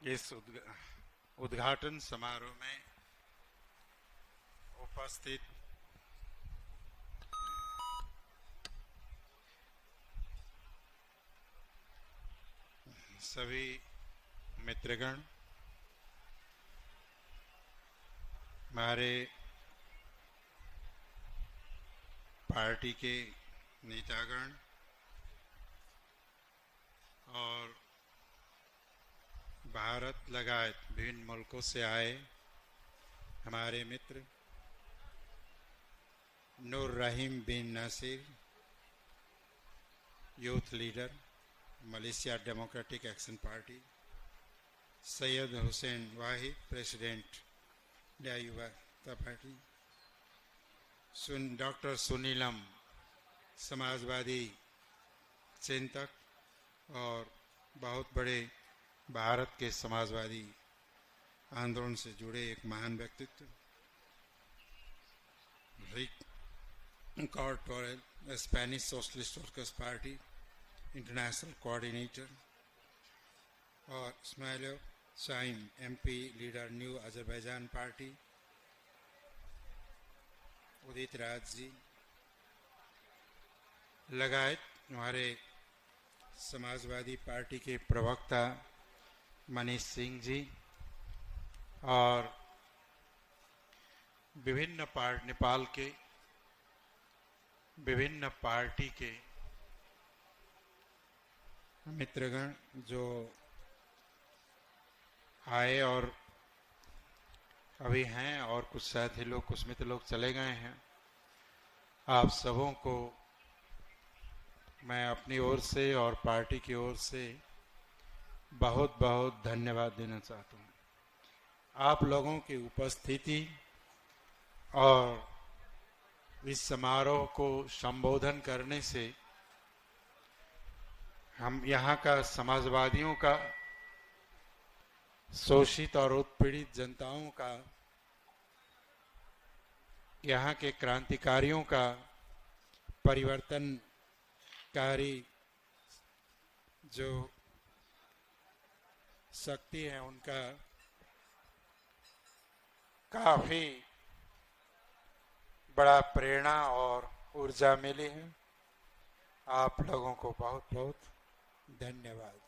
इस उद्घाटन समारोह में उपस्थित सभी मित्रगण, हमारे पार्टी के नेतागण और भारत लगाए विभिन्न मुल्कों से आए हमारे मित्र Noor Rahim bin Nasir, youth leader, Malaysia Democratic Action Party, Syed Hussain Wahid, president Yuva party, doctor Sunilam, समाजवादी चिंतक और बहुत बड़े भारत के समाजवादी आंदोलन से जुड़े एक महान व्यक्तित्व, Rick Torrell, Spanish Socialist Workers Party international coordinator, और Ismail Shaim, MP leader, New Azerbaijan Party, Udit Raj ji लगायत हमारे समाजवादी पार्टी के प्रवक्ता मनीष सिंह जी और नेपाल के विभिन्न पार्टी के मित्रगण जो आए और अभी हैं, और कुछ साथी लोग, कुछ मित्र लोग चले गए हैं। आप सबों को मैं अपनी ओर से और पार्टी की ओर से बहुत बहुत धन्यवाद देना चाहता हूँ। आप लोगों की उपस्थिति और इस समारोह को संबोधन करने से हम यहाँ का समाजवादियों का, शोषित और उत्पीड़ित जनताओं का, यहाँ के क्रांतिकारियों का, परिवर्तनकारी जो शक्ति है उनका काफी बड़ा प्रेरणा और ऊर्जा मिली है। आप लोगों को बहुत बहुत धन्यवाद।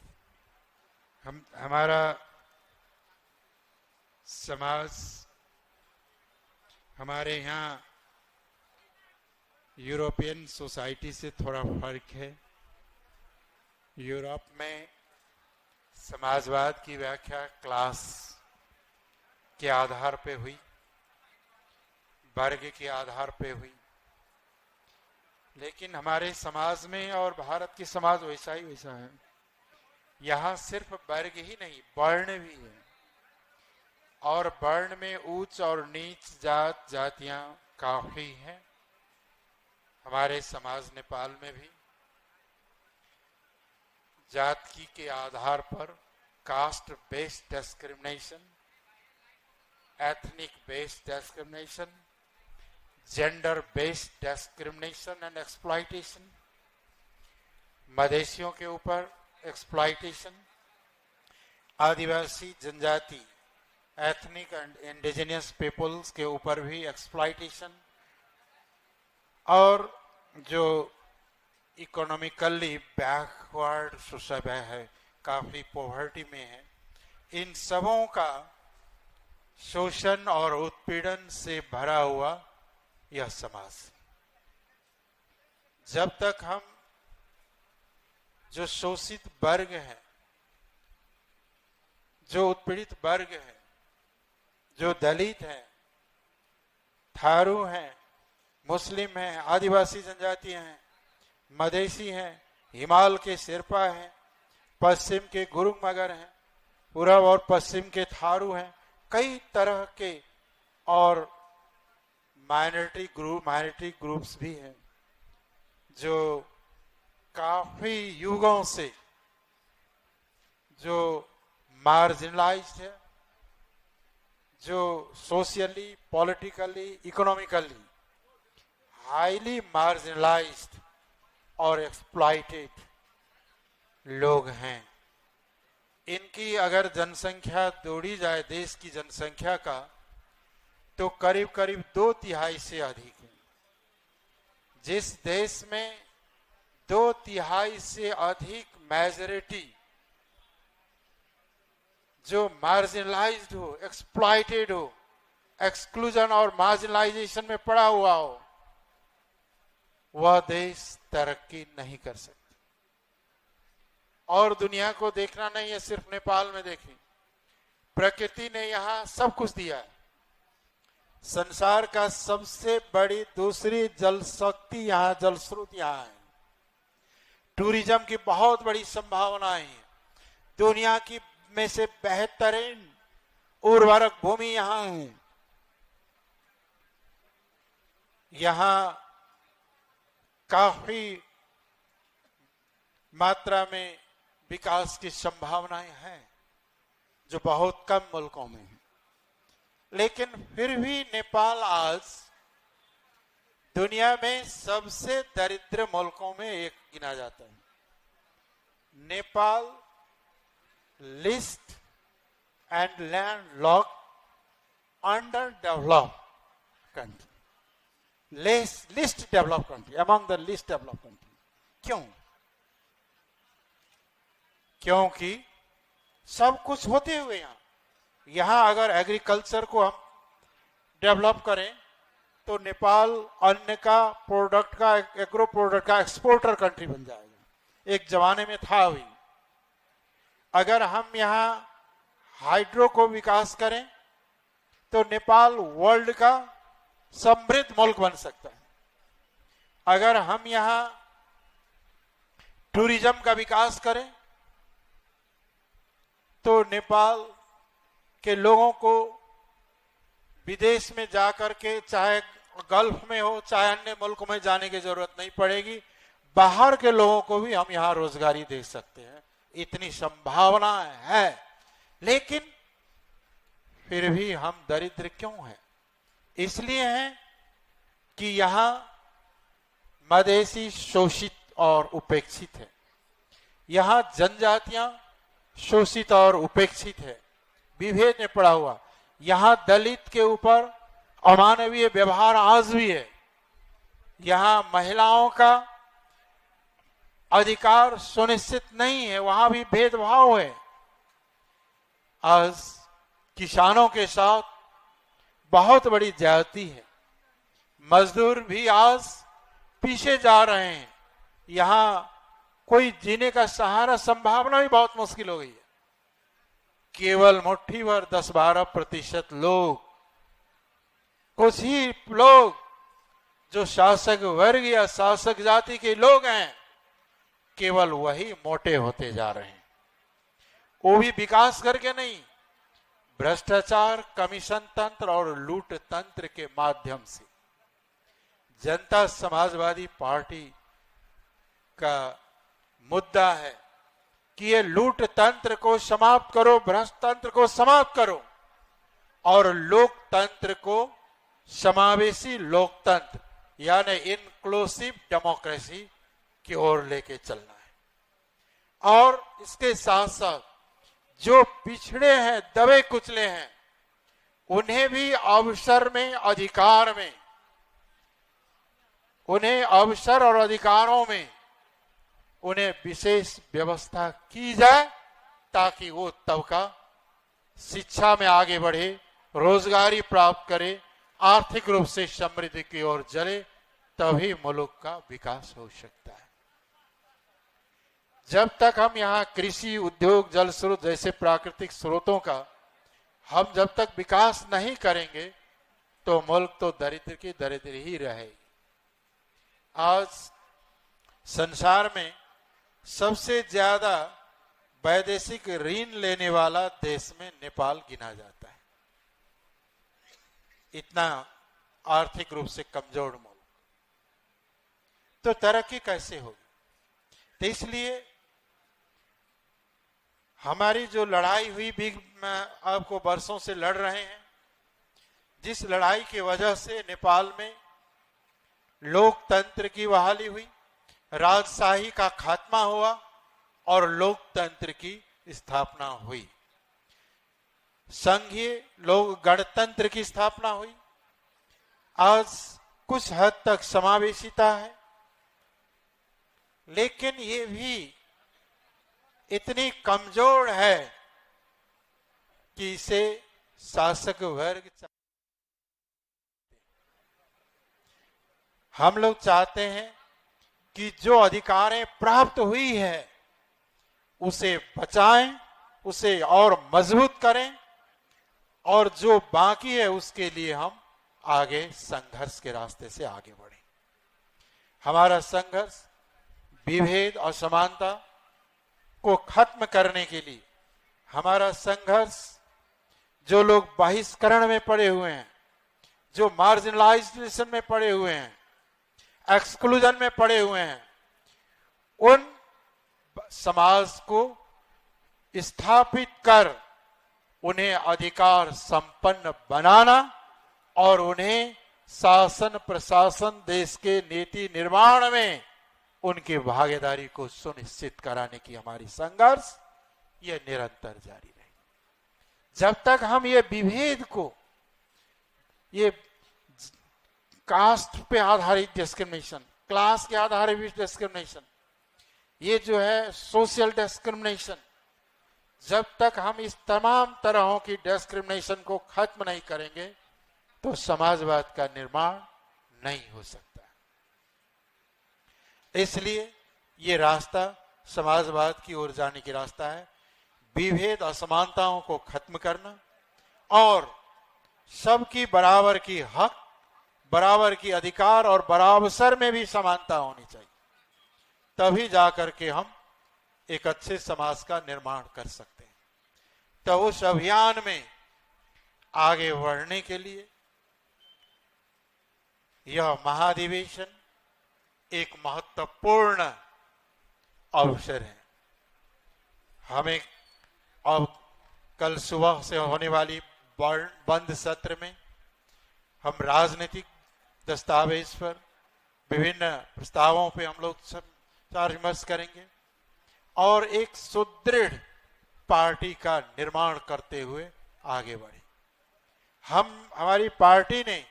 हमारा समाज, हमारे यहाँ यूरोपियन सोसाइटी से थोड़ा फर्क है। यूरोप में समाजवाद की व्याख्या क्लास के आधार पे हुई, वर्ग के आधार पे हुई, लेकिन हमारे समाज में और भारत की समाज वैसा ही वैसा है। यहाँ सिर्फ वर्ग ही नहीं, वर्ण भी है, और वर्ण में उच्च और नीच जात जातियां काफी हैं। हमारे समाज नेपाल में भी जाति के आधार पर caste based discrimination, ethnic based discrimination, gender based discrimination and exploitation, मधेशियों के ऊपर एक्सप्लॉइटेशन, आदिवासी जनजाति, एथनिक एंड इंडिजिनियस पीपल्स के ऊपर भी एक्सप्लॉइटेशन, और जो इकोनॉमिकली बैकवर्ड सोसाइटी है, काफी पॉवर्टी में है, इन सबों का शोषण और उत्पीड़न से भरा हुआ यह समाज। जब तक हम जो शोषित वर्ग है, जो उत्पीड़ित वर्ग है, जो दलित हैं, थारू हैं, मुस्लिम हैं, आदिवासी जनजाति हैं, मधेसी हैं, हिमाल के शेरपा हैं, पश्चिम के गुरुंग मगर हैं, पूर्व और पश्चिम के थारू हैं, कई तरह के और माइनॉरिटी ग्रुप्स भी हैं जो काफी युगों से जो मार्जिनलाइज्ड है, जो socially, politically, economically highly marginalised और एक्सप्लॉइटेड लोग हैं। इनकी अगर जनसंख्या जोड़ी जाए देश की जनसंख्या का, तो करीब करीब 2/3 से अधिक है। जिस देश में 2/3 से अधिक मेजॉरिटी जो मार्जिनलाइज्ड हो, एक्सप्लॉइटेड हो, एक्सक्लूजन और मार्जिनलाइजेशन में पड़ा हुआ हो, वह देश तरक्की नहीं कर सकता। और दुनिया को देखना नहीं है, सिर्फ नेपाल में देखें, प्रकृति ने यहां सब कुछ दिया है। संसार का सबसे बड़ी दूसरी जल शक्ति यहां, जल स्रोत यहां है। टूरिज्म की बहुत बड़ी संभावनाएं हैं। दुनिया की में से बेहतरीन उर्वरक भूमि यहां है। यहां काफी मात्रा में विकास की संभावनाएं हैं जो बहुत कम मुल्कों में है। लेकिन फिर भी नेपाल आज दुनिया में सबसे दरिद्र मुल्कों में एक गिना जाता है। Nepal list and landlocked under developed country, list developed country, among the list developed country. क्यों? क्योंकि सब कुछ होते हुए यहां अगर एग्रीकल्चर को हम डेवलप करें तो नेपाल अन्न का प्रोडक्ट का, एग्रो प्रोडक्ट का एक्सपोर्टर कंट्री बन जाएगा। एक जमाने में था भी। अगर हम यहां हाइड्रो को विकास करें तो नेपाल वर्ल्ड का समृद्ध मुल्क बन सकता है। अगर हम यहां टूरिज्म का विकास करें तो नेपाल के लोगों को विदेश में जाकर के, चाहे गल्फ में हो चाहे अन्य मुल्कों में जाने की जरूरत नहीं पड़ेगी। बाहर के लोगों को भी हम यहां रोजगारी दे सकते हैं, इतनी संभावना है। लेकिन फिर भी हम दरिद्र क्यों हैं? इसलिए हैं कि यहां मधेसी शोषित और उपेक्षित है। यहां जनजातियां शोषित और उपेक्षित है, विभेद में पड़ा हुआ। यहां दलित के ऊपर अमानवीय व्यवहार आज भी है। यहां महिलाओं का अधिकार सुनिश्चित नहीं है, वहां भी भेदभाव है। आज किसानों के साथ बहुत बड़ी ज्यादती है। मजदूर भी आज पीछे जा रहे हैं। यहां कोई जीने का सहारा, संभावना भी बहुत मुश्किल हो गई है। केवल मुट्ठी भर 10-12% लोग, कुछ ही लोग जो शासक वर्ग या शासक जाति के लोग हैं, केवल वही मोटे होते जा रहे हैं। वो भी विकास करके नहीं, भ्रष्टाचार, कमीशन तंत्र और लूट तंत्र के माध्यम से। जनता समाजवादी पार्टी का मुद्दा है कि ये लूट तंत्र को समाप्त करो, भ्रष्ट तंत्र को समाप्त करो और लोकतंत्र को समावेशी लोकतंत्र यानी इंक्लूसिव डेमोक्रेसी की ओर लेके चलना है। और इसके साथ साथ जो पिछड़े हैं, दबे कुचले हैं, उन्हें भी अवसर में, अधिकार में, उन्हें अवसर और अधिकारों में उन्हें विशेष व्यवस्था की जाए ताकि वो तबका शिक्षा में आगे बढ़े, रोजगारी प्राप्त करे, आर्थिक रूप से समृद्धि की ओर चले, तभी मुल्क का विकास हो सकता है। जब तक हम यहाँ कृषि, उद्योग, जल स्रोत जैसे प्राकृतिक स्रोतों का हम जब तक विकास नहीं करेंगे तो मुल्क तो दरिद्र की दरिद्र ही रहेगी। आज संसार में सबसे ज्यादा वैदेशिक ऋण लेने वाला देश में नेपाल गिना जाता है। इतना आर्थिक रूप से कमजोर मुल्क, तो तरक्की कैसे होगी? तो इसलिए हमारी जो लड़ाई हुई भी, आपको वर्षों से लड़ रहे हैं, जिस लड़ाई की वजह से नेपाल में लोकतंत्र की बहाली हुई, राजशाही का खात्मा हुआ और लोकतंत्र की स्थापना हुई, संघीय लोक गणतंत्र की स्थापना हुई। आज कुछ हद तक समावेशिता है, लेकिन ये भी इतनी कमजोर है कि इसे शासक वर्ग, हम लोग चाहते हैं कि जो अधिकारें प्राप्त हुई है उसे बचाएं, उसे और मजबूत करें, और जो बाकी है उसके लिए हम आगे संघर्ष के रास्ते से आगे बढ़ें। हमारा संघर्ष विभेद और समानता को खत्म करने के लिए, हमारा संघर्ष जो लोग बहिष्करण में पड़े हुए हैं, जो मार्जिनलाइजेशन में पड़े हुए हैं, एक्सक्लूजन में पड़े हुए हैं, उन समाज को स्थापित कर उन्हें अधिकार संपन्न बनाना और उन्हें शासन प्रशासन देश के नीति निर्माण में उनकी भागीदारी को सुनिश्चित कराने की हमारी संघर्ष यह निरंतर जारी रहे। जब तक हम ये विभेद को, ये कास्ट पे आधारित डिस्क्रिमिनेशन, क्लास के आधारित डिस्क्रिमिनेशन, ये जो है सोशल डिस्क्रिमिनेशन, जब तक हम इस तमाम तरहों की डिस्क्रिमिनेशन को खत्म नहीं करेंगे तो समाजवाद का निर्माण नहीं हो सकता। इसलिए ये रास्ता समाजवाद की ओर जाने की रास्ता है। विभेद असमानताओं को खत्म करना और सबकी बराबर की हक, बराबर की अधिकार और बराबर में भी समानता होनी चाहिए, तभी जाकर के हम एक अच्छे समाज का निर्माण कर सकते हैं। तो उस अभियान में आगे बढ़ने के लिए यह महाधिवेशन एक महत्वपूर्ण अवसर है। हमें अब कल सुबह से होने वाली बंद सत्र में हम राजनीतिक दस्तावेज पर विभिन्न प्रस्तावों पे हम लोग सब विचार विमर्श करेंगे और एक सुदृढ़ पार्टी का निर्माण करते हुए आगे बढ़े। हमारी पार्टी ने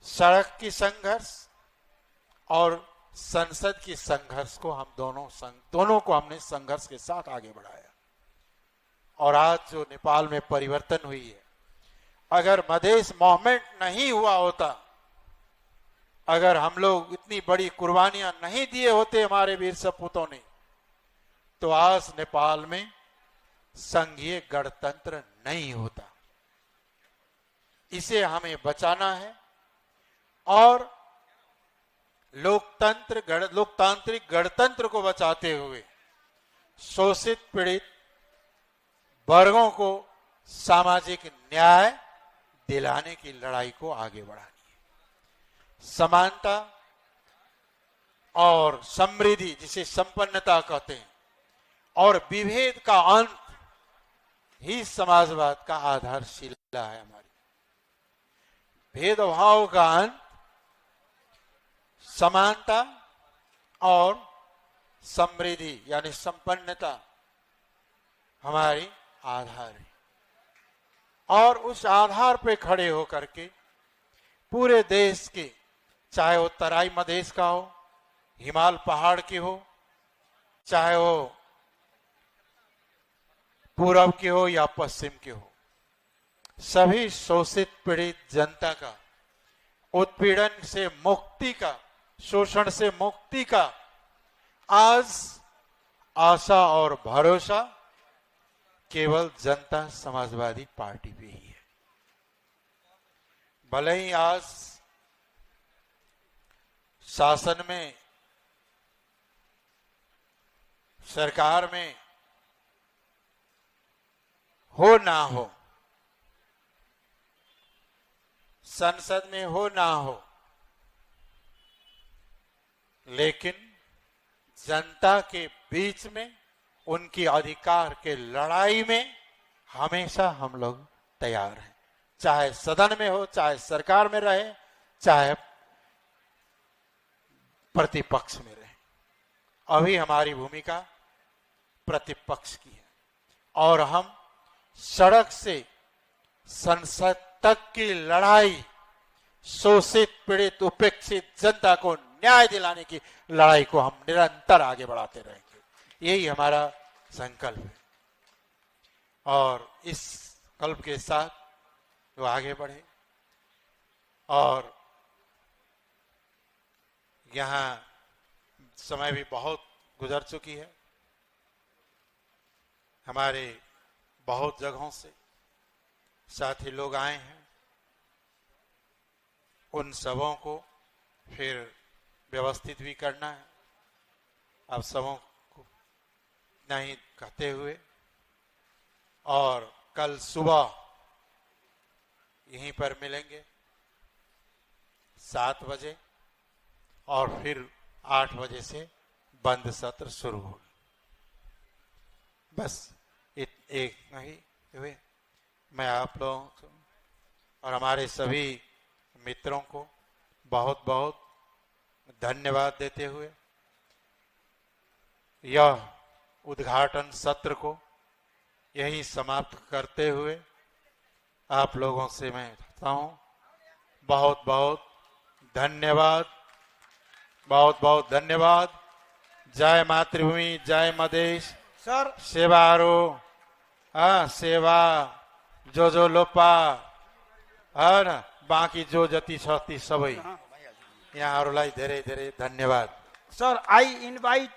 सड़क की संघर्ष और संसद की संघर्ष को हम दोनों को हमने संघर्ष के साथ आगे बढ़ाया। और आज जो नेपाल में परिवर्तन हुई है, अगर मधेश मूवमेंट नहीं हुआ होता, अगर हम लोग इतनी बड़ी कुर्बानियां नहीं दिए होते हमारे वीर सपूतों ने, तो आज नेपाल में संघीय गणतंत्र नहीं होता। इसे हमें बचाना है और लोकतांत्रिक गणतंत्र को बचाते हुए शोषित पीड़ित वर्गों को सामाजिक न्याय दिलाने की लड़ाई को आगे बढ़ानी है। समानता और समृद्धि, जिसे संपन्नता कहते हैं, और विभेद का अंत ही समाजवाद का आधारशिला है। हमारी भेदभाव का अंत समानता और समृद्धि यानी संपन्नता हमारी आधार है। और उस आधार पे खड़े होकर के पूरे देश के, चाहे वो तराई मधेश का हो, हिमाल पहाड़ की हो, चाहे वो पूरब की हो या पश्चिम की हो, सभी शोषित पीड़ित जनता का उत्पीड़न से मुक्ति का, शोषण से मुक्ति का आज आशा और भरोसा केवल जनता समाजवादी पार्टी पे ही है। भले ही आज शासन में, सरकार में हो ना हो, संसद में हो ना हो, लेकिन जनता के बीच में उनकी अधिकार के लड़ाई में हमेशा हम लोग तैयार हैं, चाहे सदन में हो, चाहे सरकार में रहे, चाहे प्रतिपक्ष में रहे। अभी हमारी भूमिका प्रतिपक्ष की है और हम सड़क से संसद तक की लड़ाई, शोषित पीड़ित उपेक्षित जनता को न्याय दिलाने की लड़ाई को हम निरंतर आगे बढ़ाते रहेंगे। यही हमारा संकल्प है और इस कल्प के साथ वो आगे बढ़े। और यहाँ समय भी बहुत गुजर चुकी है, हमारे बहुत जगहों से साथी लोग आए हैं, उन सबों को फिर व्यवस्थित भी करना है। अब सबों को नहीं कहते हुए और कल सुबह यहीं पर मिलेंगे 7 बजे और फिर 8 बजे से बंद सत्र शुरू होगा। बस एक नहीं हुए मैं आप लोगों और हमारे सभी मित्रों को बहुत बहुत धन्यवाद देते हुए यह उद्घाटन सत्र को यही समाप्त करते हुए आप लोगों से मैं कहता हूं बहुत बहुत धन्यवाद, बहुत बहुत धन्यवाद। जय मातृभूमि, जय मदेश। सर सेवारो सेवा जो लोपा न बाँकी जो जति छ ती सबै यहाँहरूलाई धेरै धेरै धन्यवाद। Sir I invite